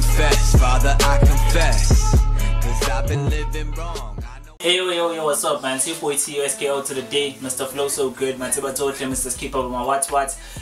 confess, Father, I confess, 'cause I've been living wrong. Hey yo, what's up, man? It's your boy TUSKO to the day, Mr. Flow So Good, man. Tiba totally, Mr. Keep Up with my what's.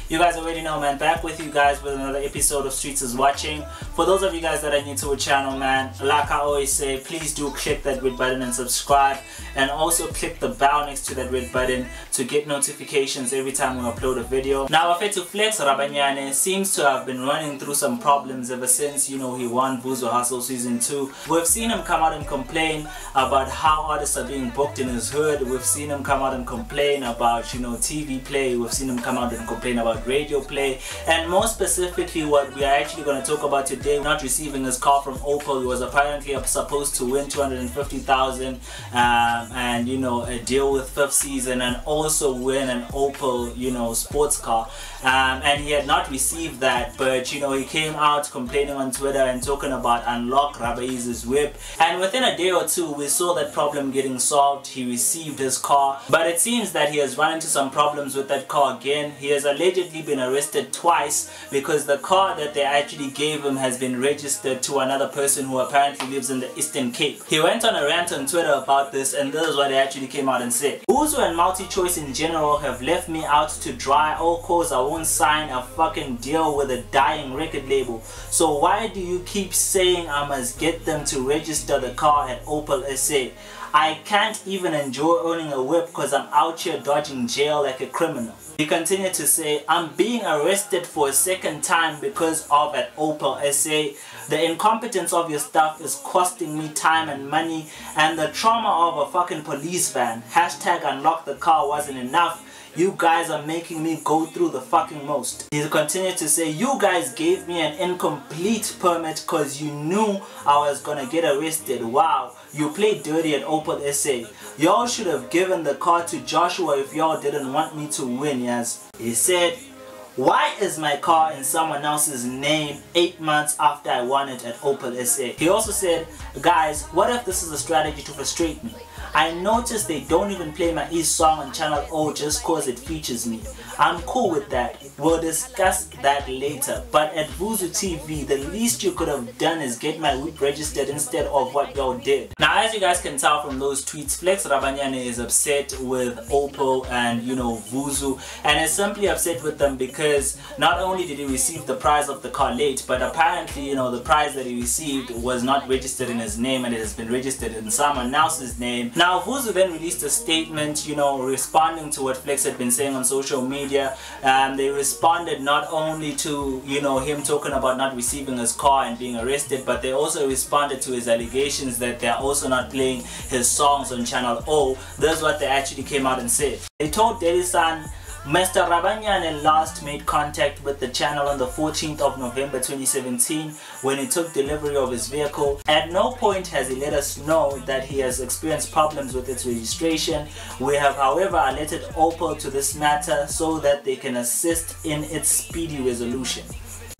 You guys already know, man. Back with you guys with another episode of Streets is Watching. For those of you guys that are new to the channel, man, like I always say, please do click that red button and subscribe, and also click the bell next to that red button to get notifications every time we upload a video. Now, to flex, Rabanyane seems to have been running through some problems ever since, he won Vuzu Hustle Season 2. We've seen him come out and complain about how artists are being booked in his hood. We've seen him come out and complain about TV play. We've seen him come out and complain about radio play, and more specifically what we are actually going to talk about today, not receiving his car from Opel. He was apparently supposed to win 250,000 and a deal with Fifth Season, and also win an Opel sports car, and he had not received that, but he came out complaining on Twitter and talking about unlock Rabanyane whip, and within a day or two we saw that problem getting solved. He received his car, but it seems that he has run into some problems with that car again. He has allegedly been arrested twice because the car that they actually gave him has been registered to another person who apparently lives in the Eastern Cape. He went on a rant on Twitter about this, and this is what he actually came out and said. Vuzu and multi-choice in general have left me out to dry, all cause I won't sign a fucking deal with a dying record label. So why do you keep saying I must get them to register the car at Opel SA? I can't even enjoy owning a whip because I'm out here dodging jail like a criminal. He continued to say, I'm being arrested for a second time because of at Opel SA. The incompetence of your staff is costing me time and money, and the trauma of a fucking police van. Hashtag unlock the car wasn't enough. You guys are making me go through the fucking most. He continued to say, you guys gave me an incomplete permit because you knew I was gonna get arrested. Wow, you played dirty at Opel SA. Y'all should have given the car to Joshua if y'all didn't want me to win, yes. He said, why is my car in someone else's name 8 months after I won it at Opel SA? He also said, guys, what if this is a strategy to frustrate me? I noticed they don't even play my East song on Channel O just cause it features me. I'm cool with that. We'll discuss that later. But at Vuzu TV, the least you could have done is get my whip registered instead of what y'all did. Now, as you guys can tell from those tweets, Flex Rabanyane is upset with Opel and Vuzu, and is simply upset with them because not only did he receive the prize of the car late, but apparently the prize that he received was not registered in his name, and it has been registered in someone else's name. Now, Vuzu then released a statement, responding to what Flex had been saying on social media. They responded not only to, him talking about not receiving his car and being arrested, but they also responded to his allegations that they're also not playing his songs on Channel O. That's what they actually came out and said. They told Daily-san, Mr. Rabanyane last made contact with the channel on the 14th of November 2017 when he took delivery of his vehicle. At no point has he let us know that he has experienced problems with its registration. We have, however, alerted Opel to this matter so that they can assist in its speedy resolution.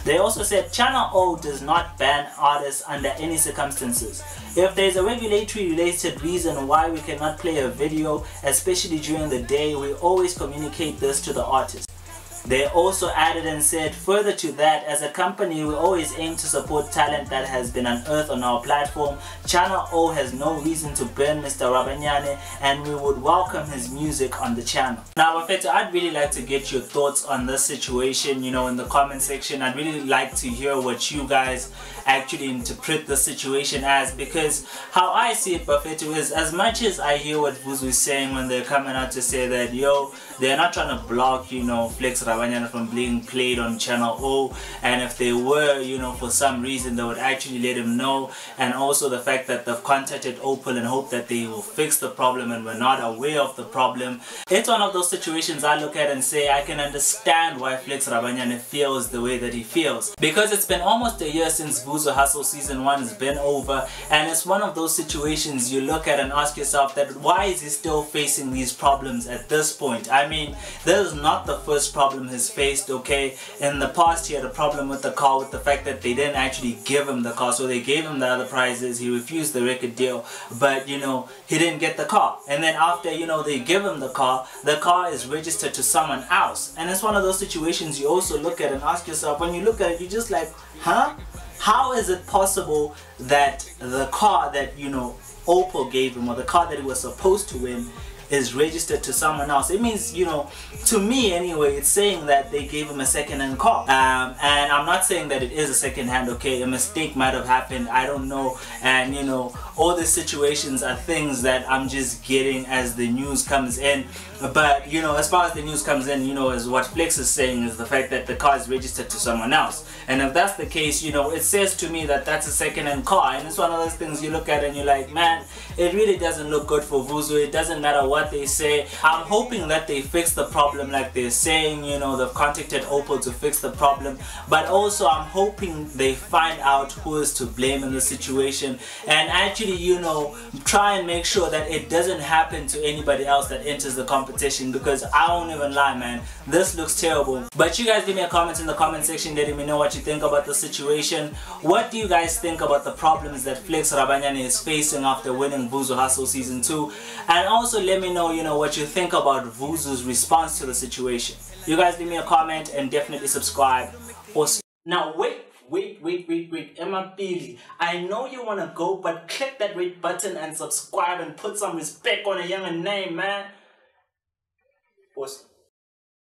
They also said Channel O does not ban artists under any circumstances. If there is a regulatory related reason why we cannot play a video, especially during the day, we always communicate this to the artist. They also added and said, further to that, as a company we always aim to support talent that has been unearthed on our platform. Channel O has no reason to ban Mr. Rabanyane, and we would welcome his music on the channel. Now, Bafeto, I'd really like to get your thoughts on this situation, in the comment section. I'd really like to hear what you guys actually interpret the situation as, because how I see it, Bafeto, is as much as I hear what Vuzu is saying when they're coming out to say that, they're not trying to block, Flex Rabanyane from being played on Channel O, and if they were, for some reason, they would actually let him know, and also the fact that they've contacted Opel and hope that they will fix the problem and we're not aware of the problem. It's one of those situations I look at and say I can understand why Flex Rabanyane feels the way that he feels, because it's been almost a year since Vuzu Hustle Season 1 has been over, and it's one of those situations you look at and ask yourself that why is he still facing these problems at this point? I mean, this is not the first problem he's faced, okay? In the past he had a problem with the car, with the fact that they didn't actually give him the car, so they gave him the other prizes, he refused the record deal, but he didn't get the car, and then after they give him the car is registered to someone else, and it's one of those situations you also look at and ask yourself, when you look at it, you're just like, huh? how is it possible that the car that, you know, Opel gave him, or the car that he was supposed to win, is registered to someone else? It means, you know, to me anyway, it's saying that they gave him a second-hand car. And I'm not saying that it is a second-hand, okay? A mistake might have happened, I don't know. And, you know, all these situations are things that I'm just getting as the news comes in. But, you know, as far as the news comes in, you know, as what Flex is saying, is the fact that the car is registered to someone else. And if that's the case, you know, it says to me that that's a second-hand car. And it's one of those things you look at and you're like, man, it really doesn't look good for Vuzu. It doesn't matter what they say. I'm hoping that they fix the problem like they're saying, you know, they've contacted Opel to fix the problem. But also I'm hoping they find out who is to blame in the situation, and actually, you know, try and make sure that it doesn't happen to anybody else that enters the competition, because I won't even lie, man, this looks terrible. But you guys leave me a comment in the comment section letting me know what you think about the situation. What do you guys think about the problems that Flex Rabanyane is facing after winning Vuzu Hustle Season 2? And also let me know, you know, what you think about Vuzu's response to the situation. You guys leave me a comment and definitely subscribe. Also, now wait, Emma Billy, I know you want to go, but click that red button and subscribe and put some respect on a young name, man. Awesome.